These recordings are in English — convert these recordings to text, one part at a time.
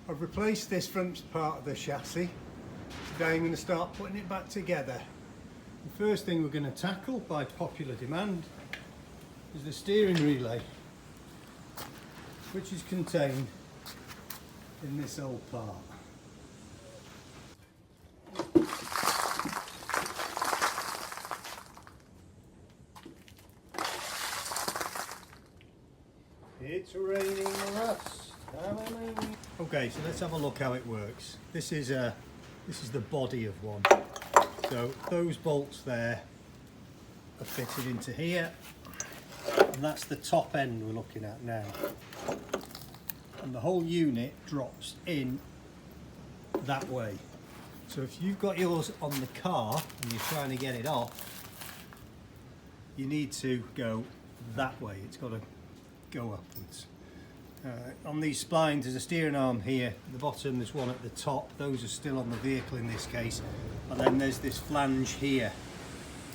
I've replaced this front part of the chassis. Today I'm going to start putting it back together. The first thing we're going to tackle by popular demand is the steering relay, which is contained in this old part. It's raining rust. Okay, so let's have a look how it works. This is the body of one. So those bolts there are fitted into here, and that's the top end we're looking at now. And the whole unit drops in that way. So if you've got yours on the car and you're trying to get it off, you need to go that way. It's got to go upwards. On these splines there's a steering arm here at the bottom, there's one at the top. Those are still on the vehicle in this case, and then there's this flange here.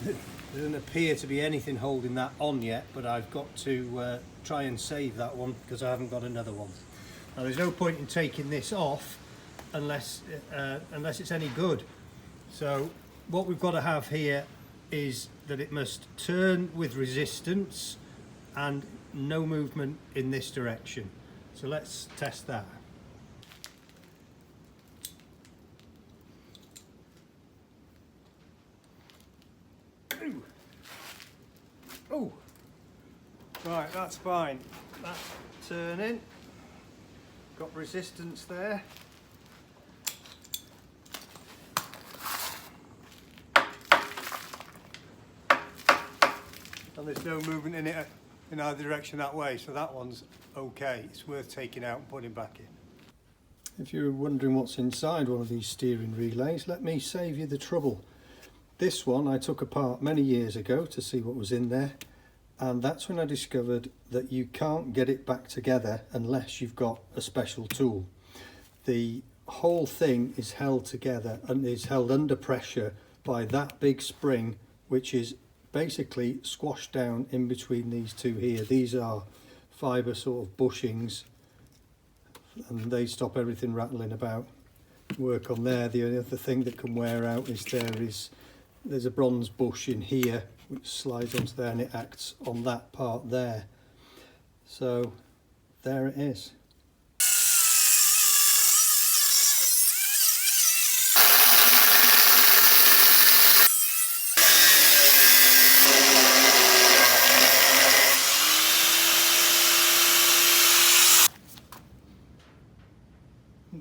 There doesn't appear to be anything holding that on yet, but I've got to try and save that one because I haven't got another one. Now there's no point in taking this off unless it's any good. So what we've got to have here is that it must turn with resistance and no movement in this direction. So let's test that. Ooh. Oh, right, that's fine. That's turning. Got resistance there. And there's no movement in it in either direction that way, so that one's okay. It's worth taking out and putting back in. If you're wondering what's inside one of these steering relays, let me save you the trouble. This one I took apart many years ago to see what was in there, and that's when I discovered that you can't get it back together unless you've got a special tool. The whole thing is held together and is held under pressure by that big spring, which is basically squashed down in between these two here. These are fibre sort of bushings, and they stop everything rattling about. Work on there. The only other thing that can wear out is there's a bronze bush in here which slides onto there, and it acts on that part there. So there it is.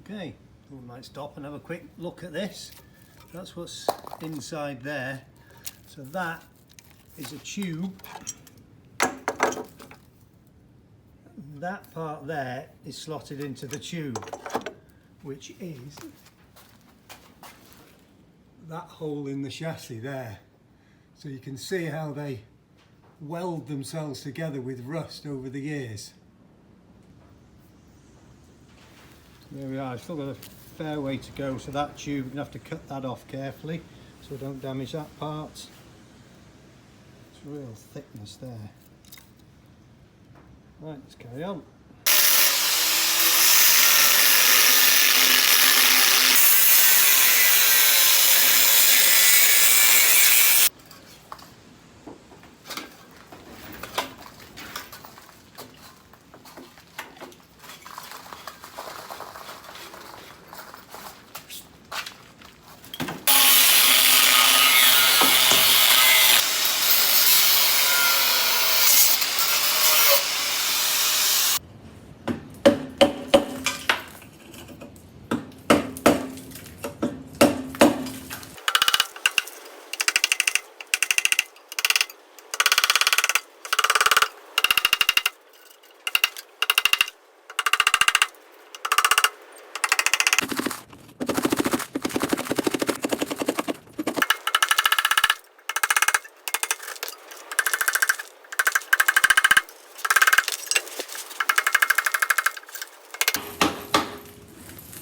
Okay, we might stop and have a quick look at this. That's what's inside there. So that is a tube. That part there is slotted into the tube, which is that hole in the chassis there. So you can see how they weld themselves together with rust over the years. There we are. I've still got a fair way to go, so that tube, you're going to have to cut that off carefully so don't damage that part. It's real thickness there. Right, let's carry on.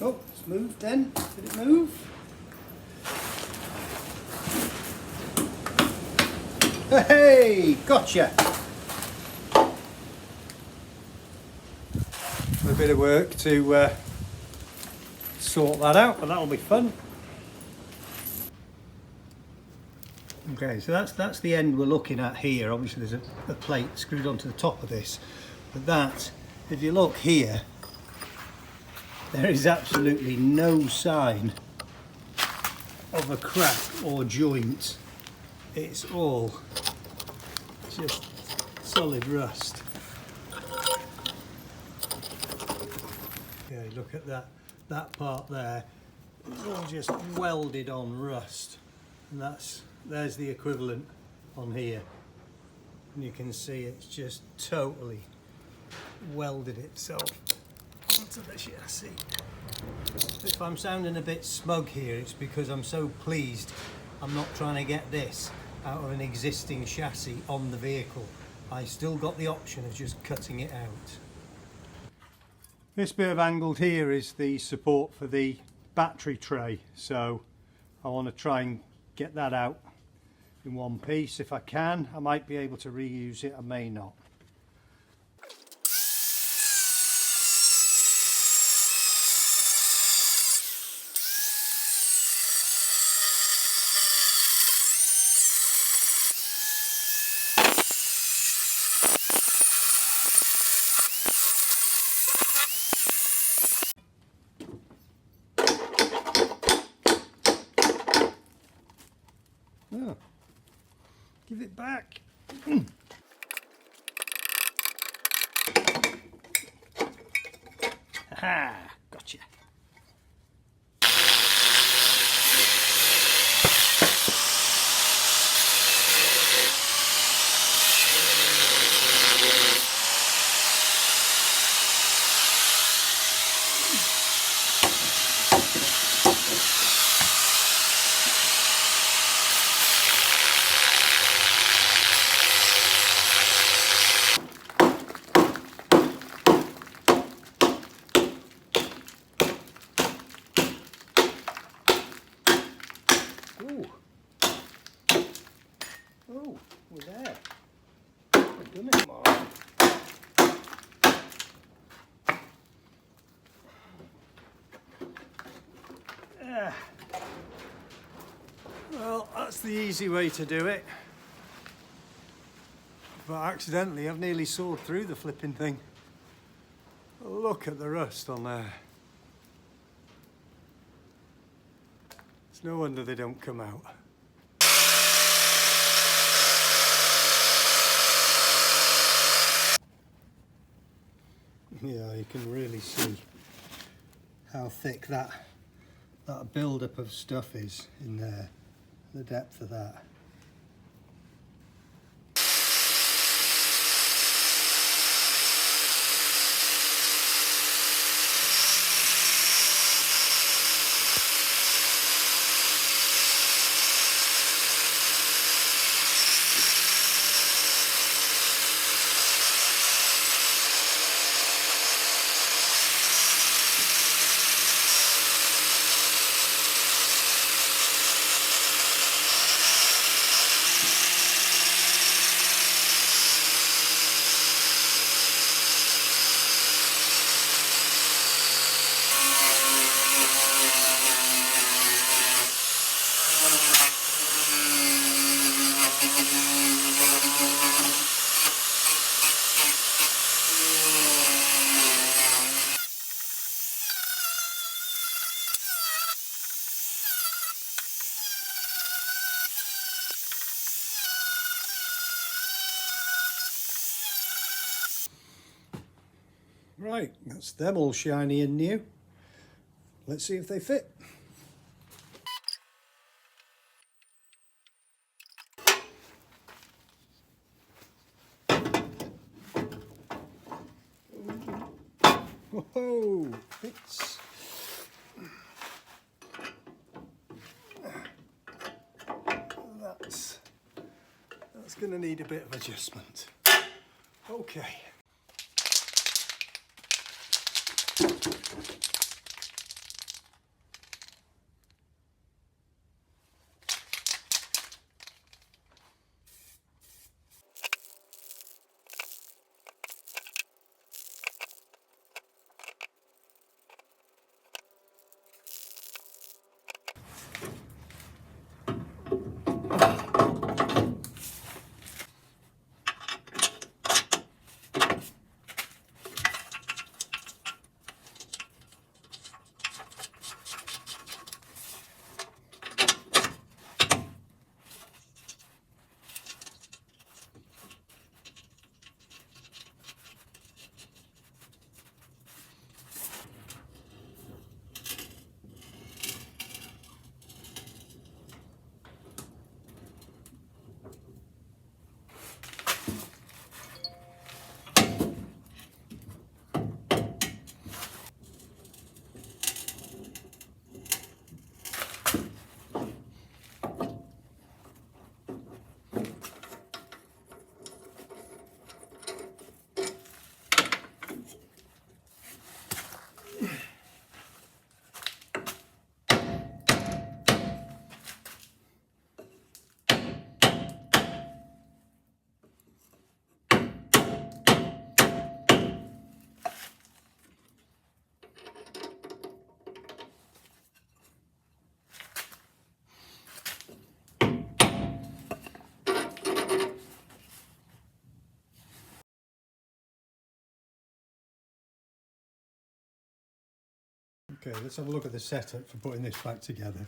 Oh, it's moved then. Did it move? Hey, gotcha! A bit of work to sort that out, but that'll be fun. Okay, so that's the end we're looking at here. Obviously there's a plate screwed onto the top of this, but that, if you look here, there is absolutely no sign of a crack or joint. It's all just solid rust. Okay, look at that part there. It's all just welded on rust, and there's the equivalent on here. And you can see it's just totally welded itself onto the chassis. If I'm sounding a bit smug here, it's because I'm so pleased I'm not trying to get this out of an existing chassis on the vehicle. I still got the option of just cutting it out. This bit of angled here is the support for the battery tray, so I want to try and get that out in one piece. If I can, I might be able to reuse it, I may not. Oh, give it back. Aha, gotcha. Ooh. Oh, we're there. We've done it, Mark. Well, that's the easy way to do it. But accidentally, I've nearly sawed through the flipping thing. Look at the rust on there. It's no wonder they don't come out. Yeah, you can really see how thick that build-up of stuff is in there, the depth of that. Right, that's them all shiny and new. Let's see if they fit. Whoa, fits. That's going to need a bit of adjustment. Okay. Okay, let's have a look at the setup for putting this back together.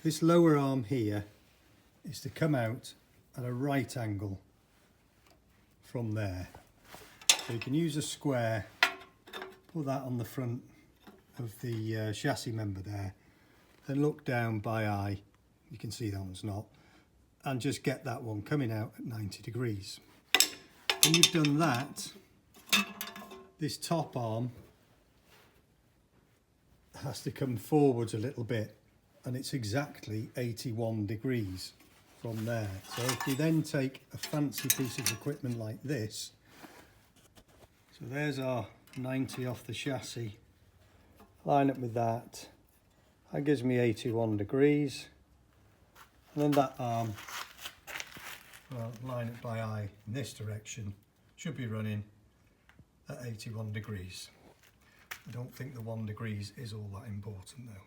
This lower arm here is to come out at a right angle from there. So you can use a square, put that on the front of the chassis member there, then look down by eye, you can see that one's not, and just get that one coming out at 90 degrees. When you've done that, this top arm has to come forwards a little bit, and it's exactly 81 degrees from there. So if we then take a fancy piece of equipment like this, so there's our 90 off the chassis, line up with that, that gives me 81 degrees, and then that arm, well, line it by eye in this direction, should be running at 81 degrees. I don't think the 1 degrees is all that important though.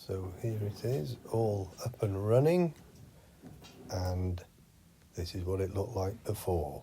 So here it is, all up and running, and this is what it looked like before.